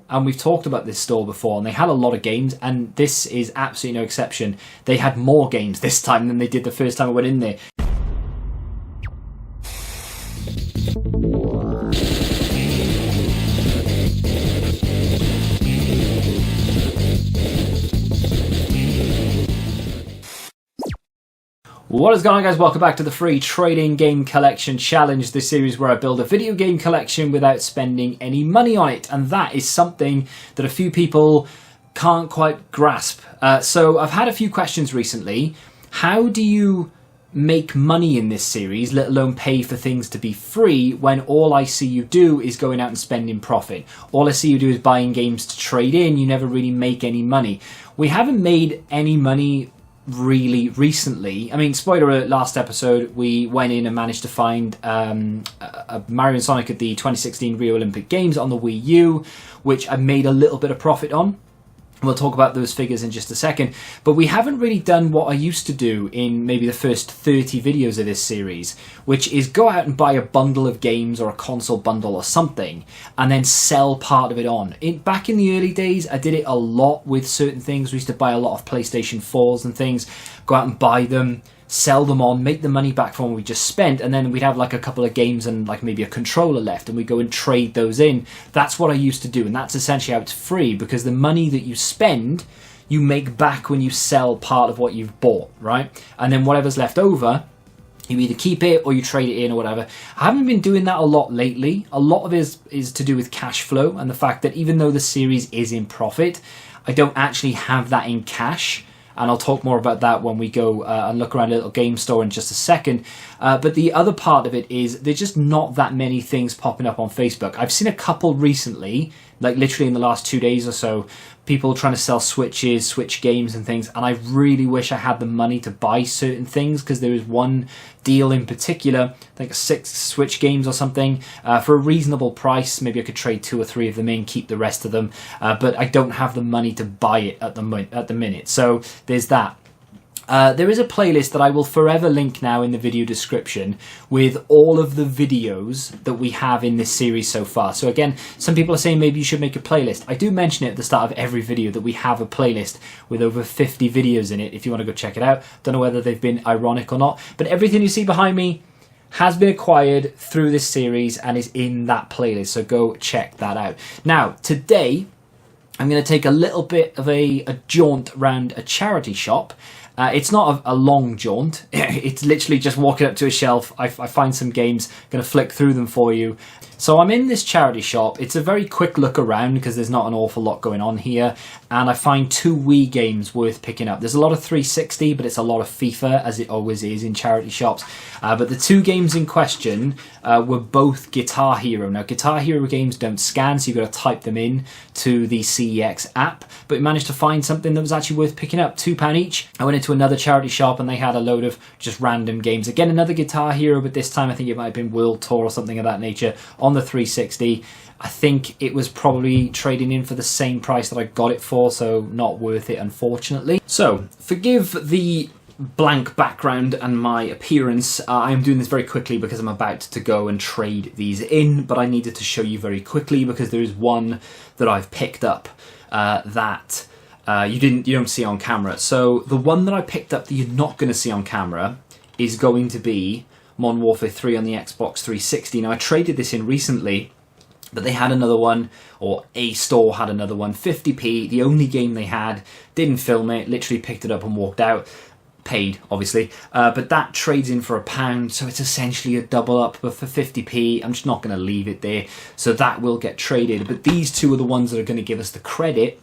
and we've talked about this store before, and they had a lot of games, and this is absolutely no exception. They had more games this time than they did the first time I went in there. What is going on, guys? Welcome back to the free trading game collection challenge, this series where I build a video game collection without spending any money on it, and that is something that a few people can't quite grasp. So I've had a few questions recently. How do you make money in this series, let alone pay for things to be free, when all I see you do is going out and spending profit? All I see you do is buying games to trade in. You never really make any money. We haven't made any money really recently. I mean, spoiler alert, last episode we went in and managed to find a Mario and Sonic at the 2016 Rio Olympic Games on the Wii U, which I made a little bit of profit on. We'll talk about those figures in just a second, but we haven't really done what I used to do in maybe the first 30 videos of this series, which is go out and buy a bundle of games or a console bundle or something, and then sell part of it on. Back in the early days, I did it a lot with certain things. We used to buy a lot of PlayStation 4s and things, go out and buy them, sell them on, make the money back from what we just spent, and then we'd have like a couple of games and like maybe a controller left, and we go and trade those in. That's what I used to do, and that's essentially how it's free, because the money that you spend you make back when you sell part of what you've bought, right? And then whatever's left over, you either keep it or you trade it in or whatever. I haven't been doing that a lot lately. A lot of it is to do with cash flow and the fact that even though the series is in profit, I don't actually have that in cash. And I'll talk more about that when we go and look around a little game store in just a second. But the other part of it is there's just not that many things popping up on Facebook. I've seen a couple recently, like literally in the last 2 days or so, people trying to sell Switches, Switch games and things, and I really wish I had the money to buy certain things, because there is one deal in particular, I think 6 Switch games or something, for a reasonable price. Maybe I could trade 2 or 3 of them in, keep the rest of them, but I don't have the money to buy it at the minute. So there's that. There is a playlist that I will forever link now in the video description with all of the videos that we have in this series so far. So again, some people are saying maybe you should make a playlist. I do mention it at the start of every video that we have a playlist with over 50 videos in it if you want to go check it out. Don't know whether they've been ironic or not, but everything you see behind me has been acquired through this series and is in that playlist, so go check that out. Now, today I'm going to take a little bit of a jaunt around a charity shop. It's not a long jaunt. It's literally just walking up to a shelf. I find some games, going to flick through them for you. So I'm in this charity shop. It's a very quick look around because there's not an awful lot going on here. And I find 2 Wii games worth picking up. There's a lot of 360, but it's a lot of FIFA, as it always is in charity shops. But the 2 games in question were both Guitar Hero. Now, Guitar Hero games don't scan, so you've got to type them in to the CEX app. But we managed to find something that was actually worth picking up, £2 each. I went into another charity shop and they had a load of just random games. Again, another Guitar Hero, but this time I think it might have been World Tour or something of that nature on the 360. I think it was probably trading in for the same price that I got it for, so not worth it, unfortunately. So, forgive the blank background and my appearance. I am doing this very quickly because I'm about to go and trade these in, but I needed to show you very quickly because there is one that I've picked up that you don't see on camera. So the one that I picked up that you're not going to see on camera is going to be Modern Warfare 3 on the Xbox 360. Now, I traded this in recently, but they had another one, or a store had another one, 50p, the only game they had, didn't film it, literally picked it up and walked out. Paid, obviously, but that trades in for £1, so it's essentially a double up, but for 50p. I'm just not going to leave it there, so that will get traded. But these 2 are the ones that are going to give us the credit,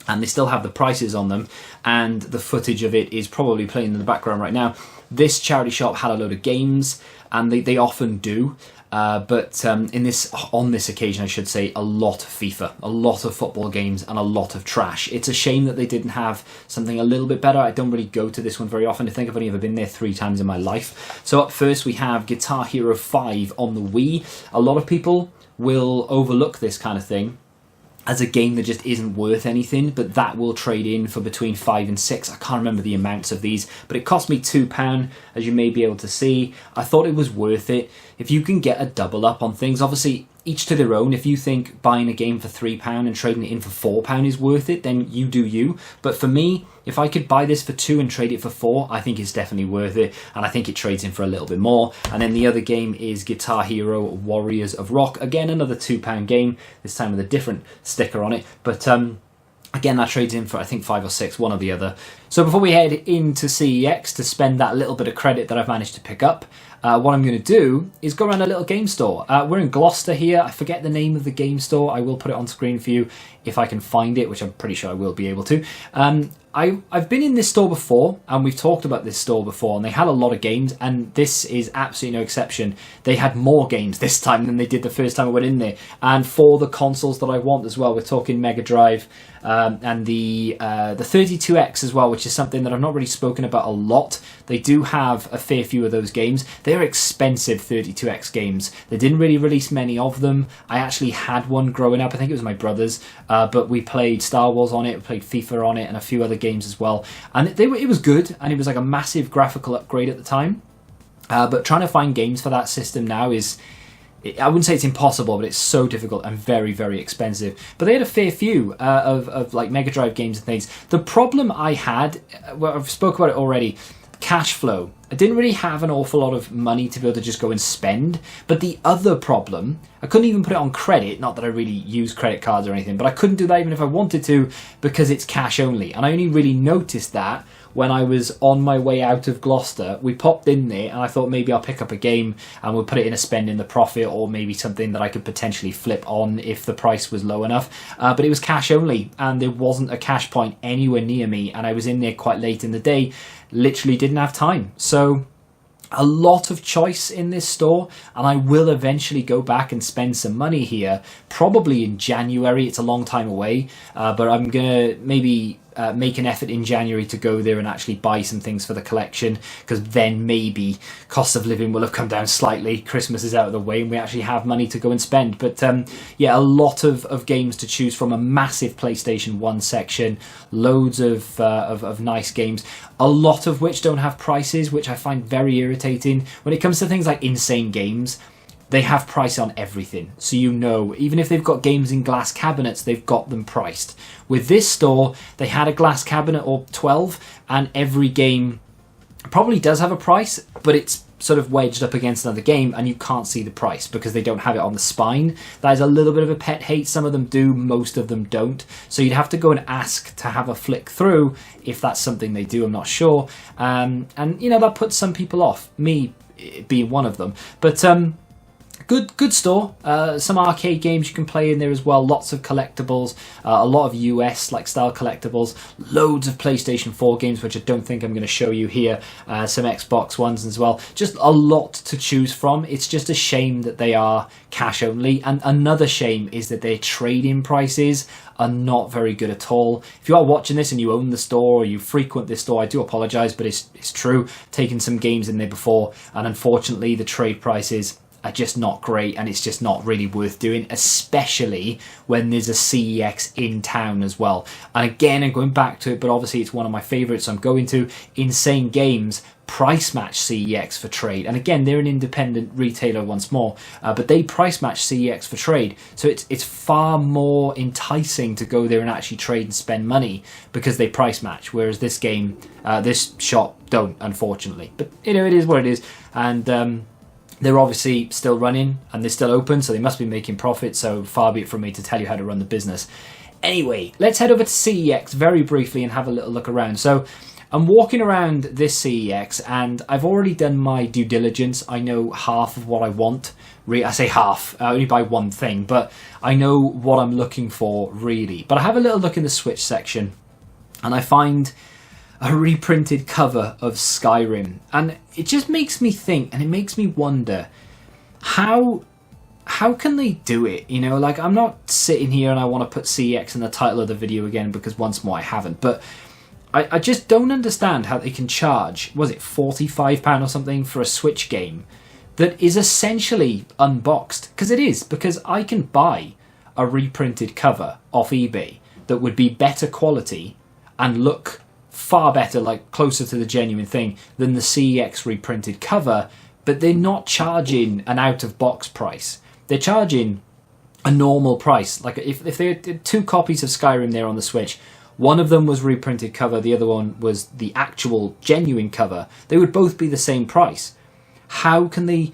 and they still have the prices on them, and the footage of it is probably playing in the background right now. This charity shop had a load of games, and they often do. But on this occasion, I should say, a lot of FIFA, a lot of football games, and a lot of trash. It's a shame that they didn't have something a little bit better. I don't really go to this one very often. I think I've only ever been there 3 times in my life. So up first, we have Guitar Hero 5 on the Wii. A lot of people will overlook this kind of thing as a game that just isn't worth anything, but that will trade in for between 5 and 6. I can't remember the amounts of these, but it cost me £2, as you may be able to see. I thought it was worth it. If you can get a double up on things, obviously each to their own. If you think buying a game for £3 and trading it in for £4 is worth it, then you do you. But for me, if I could buy this for £2 and trade it for £4, I think it's definitely worth it, and I think it trades in for a little bit more. And then the other game is Guitar Hero Warriors of Rock. Again, another £2 game, this time with a different sticker on it. But again, that trades in for, I think, 5 or 6, one or the other. So before we head into CEX to spend that little bit of credit that I've managed to pick up, what I'm going to do is go around a little game store. We're in Gloucester here. I forget the name of the game store. I will put it on screen for you if I can find it, which I'm pretty sure I will be able to. I've been in this store before, and we've talked about this store before, and they had a lot of games, and this is absolutely no exception. They had more games this time than they did the first time I went in there, and for the consoles that I want as well. We're talking Mega Drive and the 32X as well, which is something that I've not really spoken about a lot. They do have a fair few of those games. They're expensive 32X games. They didn't really release many of them. I actually had one growing up. I think it was my brother's, but we played Star Wars on it, we played FIFA on it, and a few other games as well. And it was good, and it was like a massive graphical upgrade at the time. But trying to find games for that system now is, I wouldn't say it's impossible, but it's so difficult and very, very expensive. But they had a fair few of like Mega Drive games and things. The problem I had, well, I've spoke about it already, cash flow. I didn't really have an awful lot of money to be able to just go and spend. But the other problem, I couldn't even put it on credit. Not that I really use credit cards or anything, but I couldn't do that even if I wanted to because it's cash only. And I only really noticed that when I was on my way out of Gloucester. We popped in there and I thought maybe I'll pick up a game and we'll put it in a spend in the profit, or maybe something that I could potentially flip on if the price was low enough. But it was cash only, and there wasn't a cash point anywhere near me, and I was in there quite late in the day, literally didn't have time. So a lot of choice in this store, and I will eventually go back and spend some money here, probably in January. It's a long time away, but I'm gonna maybe make an effort in January to go there and actually buy some things for the collection, because then maybe cost of living will have come down slightly, Christmas is out of the way, and we actually have money to go and spend. But yeah, a lot of games to choose from, a massive PlayStation 1 section, loads of nice games, a lot of which don't have prices, which I find very irritating. When it comes to things like Insane Games, they have price on everything. So you know, even if they've got games in glass cabinets, they've got them priced. With this store, they had a glass cabinet or 12, and every game probably does have a price, but it's sort of wedged up against another game, and you can't see the price because they don't have it on the spine. That is a little bit of a pet hate. Some of them do, most of them don't. So you'd have to go and ask to have a flick through if that's something they do. I'm not sure. And, you know, that puts some people off, me being one of them. But Good store. Some arcade games you can play in there as well. Lots of collectibles. A lot of US like style collectibles. Loads of PlayStation 4 games, which I don't think I'm going to show you here. Some Xbox ones as well. Just a lot to choose from. It's just a shame that they are cash only. And another shame is that their trade-in prices are not very good at all. If you are watching this and you own the store or you frequent this store, I do apologise, but it's true. Taken some games in there before, and unfortunately the trade prices are just not great, and it's just not really worth doing, especially when there's a CEX in town as well. And again, I'm going back to it, but obviously it's one of my favourites, so I'm going to Insane Games price match CEX for trade. And again, they're an independent retailer once more, but they price match CEX for trade. So it's far more enticing to go there and actually trade and spend money because they price match, whereas this game, this shop don't, unfortunately. But you know, it is what it is. And they're obviously still running and they're still open, so they must be making profit, so far be it from me to tell you how to run the business. Anyway, let's head over to CEX very briefly and have a little look around. So I'm walking around this CEX and I've already done my due diligence. I know half of what I want. I say half, I only buy one thing, but I know what I'm looking for really. But I have a little look in the Switch section and I find a reprinted cover of Skyrim, and it just makes me think, and it makes me wonder how can they do it? You know, like, I'm not sitting here and I want to put CEX in the title of the video again because once more I haven't, but I just don't understand how they can charge, was it £45 or something for a Switch game that is essentially unboxed? Because it is, because I can buy a reprinted cover off eBay that would be better quality and look far better, like closer to the genuine thing than the CEX reprinted cover, but they're not charging an out-of-box price. They're charging a normal price. Like if they did 2 copies of Skyrim there on the Switch, one of them was reprinted cover, the other one was the actual genuine cover, they would both be the same price. How can they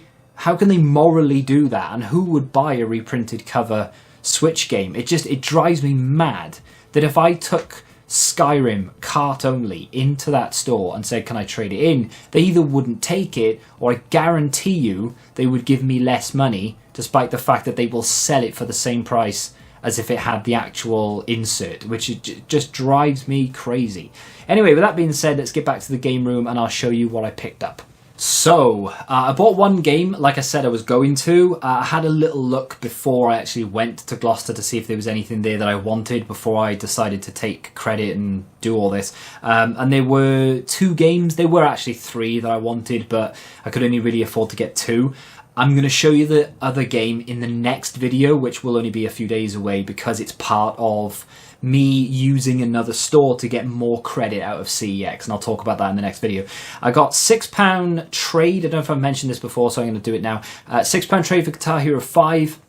morally do that? And who would buy a reprinted cover Switch game? It drives me mad that if I took Skyrim cart only into that store and said, can I trade it in, they either wouldn't take it, or I guarantee you they would give me less money, despite the fact that they will sell it for the same price as if it had the actual insert, which just drives me crazy. Anyway, with that being said, let's get back to the game room and I'll show you what I picked up. So, I bought one game, like I said I was going to. I had a little look before I actually went to Gloucester to see if there was anything there that I wanted before I decided to take credit and do all this. And there were 2 games. There were actually 3 that I wanted, but I could only really afford to get 2. I'm going to show you the other game in the next video, which will only be a few days away because it's part of me using another store to get more credit out of CEX, and I'll talk about that in the next video. I got £6 trade. I don't know if I've mentioned this before, so I'm going to do it now. £6 trade for Guitar Hero 5.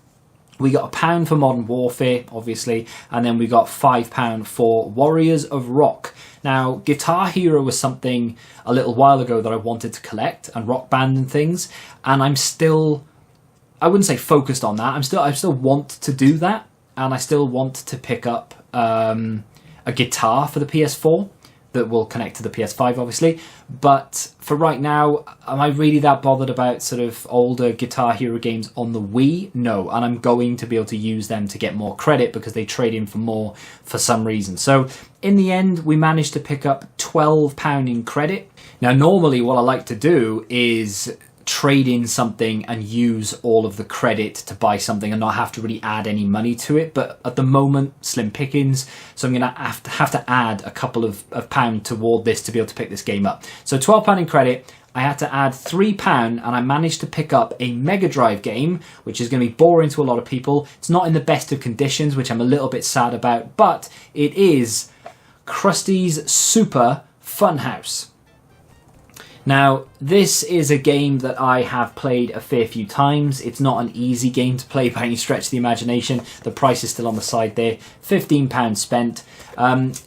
We got £1 for Modern Warfare, obviously, and then we got £5 for Warriors of Rock. Now, Guitar Hero was something a little while ago that I wanted to collect, and Rock Band and things, and I'm still, I wouldn't say focused on that. I still want to do that, and I still want to pick up a guitar for the PS4 that will connect to the PS5, obviously. But for right now, am I really that bothered about sort of older Guitar Hero games on the Wii? No, and I'm going to be able to use them to get more credit because they trade in for more for some reason. So in the end, we managed to pick up £12 in credit. Now, normally what I like to do is trade in something and use all of the credit to buy something and not have to really add any money to it, but at the moment, slim pickings, so I'm going to have to add a couple of pound toward this to be able to pick this game up. So £12 in credit, I had to add £3 and I managed to pick up a Mega Drive game, which is going to be boring to a lot of people. It's not in the best of conditions, which I'm a little bit sad about, but it is Krusty's Super Funhouse. Now, this is a game that I have played a fair few times. It's not an easy game to play by any stretch of the imagination. The price is still on the side there. £15 spent.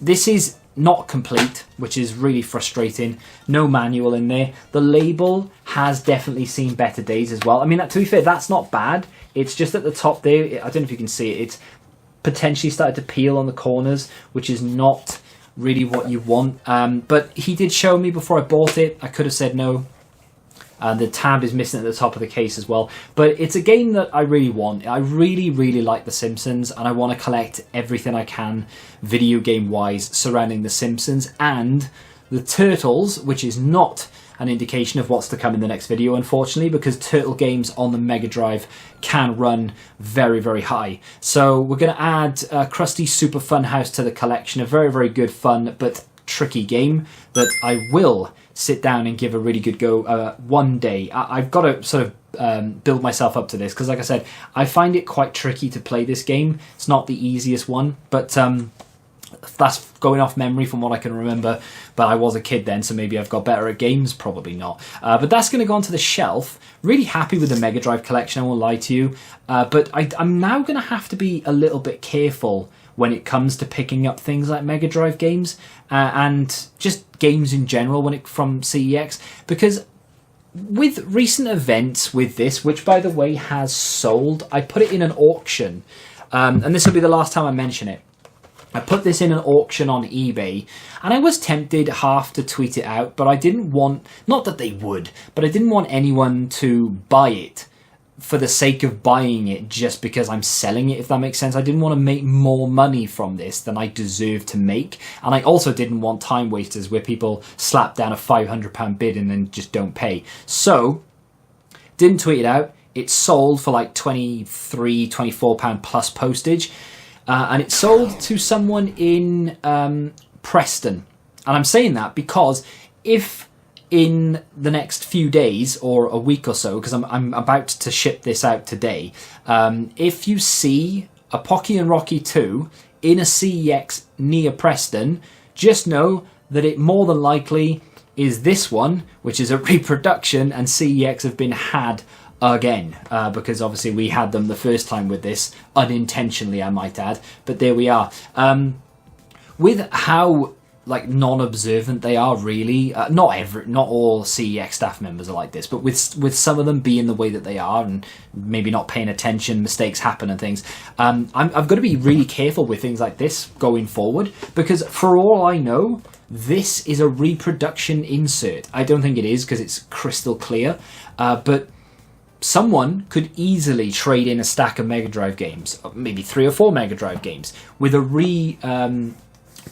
This is not complete, which is really frustrating. No manual in there. The label has definitely seen better days as well. I mean, to be fair, that's not bad. It's just at the top there. I don't know if you can see it. It's potentially started to peel on the corners, which is not really what you want, but he did show me before I bought it. I could have said no. The tab is missing at the top of the case as well, but it's a game that I really want. I really like The Simpsons, and I want to collect everything I can video game wise surrounding The Simpsons and the Turtles, which is not an indication of what's to come in the next video, unfortunately, because Turtle games on the Mega Drive can run very high. So we're going to add Krusty's Super Funhouse to the collection. A very good fun but tricky game that I will sit down and give a really good go one day. I've got to sort of build myself up to this, because like I said, I find it quite tricky to play this game. It's not the easiest one, but that's going off memory from what I can remember, but I was a kid then, so maybe I've got better at games, probably not. But that's going to go onto the shelf. Really happy with the Mega Drive collection, I won't lie to you, but I'm now going to have to be a little bit careful when it comes to picking up things like Mega Drive games and just games in general from CEX, because with recent events with this, which by the way has sold, I put it in an auction, and this will be the last time I mention it. I put this in an auction on eBay, and I was tempted half to tweet it out, but I didn't want, not that they would, but I didn't want anyone to buy it for the sake of buying it just because I'm selling it, if that makes sense. I didn't want to make more money from this than I deserve to make, and I also didn't want time wasters where people slap down a £500 bid and then just don't pay. So, didn't tweet it out. It sold for like £23, £24 plus postage. And it sold to someone in Preston. And I'm saying that because if in the next few days or a week or so, because I'm about to ship this out today, if you see a Pocky and Rocky 2 in a CEX near Preston, just know that it more than likely is this one, which is a reproduction, and CEX have been had again, because obviously we had them the first time with this, unintentionally I might add, but there we are. With how like non-observant they are, really, not all CEX staff members are like this, but with some of them being the way that they are and maybe not paying attention, mistakes happen and things, I've got to be really careful with things like this going forward, because for all I know, this is a reproduction insert. I don't think it is, because it's crystal clear, but someone could easily trade in a stack of Mega Drive games, maybe 3 or 4 Mega Drive games, with a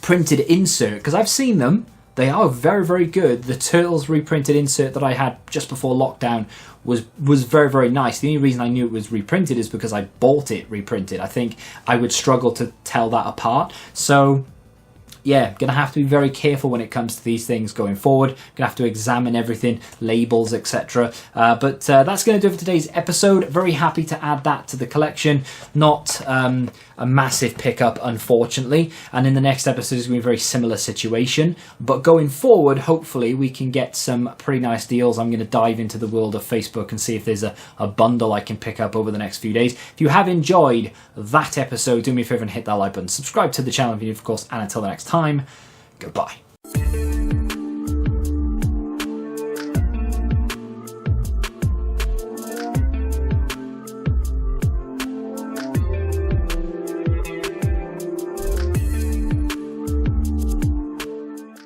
printed insert, because I've seen them. They are very, very good. The Turtles reprinted insert that I had just before lockdown was very, very nice. The only reason I knew it was reprinted is because I bought it reprinted. I think I would struggle to tell that apart. So yeah, gonna have to be very careful when it comes to these things going forward. Gonna have to examine everything, labels, etc. But that's gonna do it for today's episode. Very happy to add that to the collection. Not a massive pickup, unfortunately. And in the next episode is gonna be a very similar situation. But going forward, hopefully we can get some pretty nice deals. I'm gonna dive into the world of Facebook and see if there's a bundle I can pick up over the next few days. If you have enjoyed that episode, do me a favor and hit that like button. Subscribe to the channel if you, of course, and until the next time, goodbye.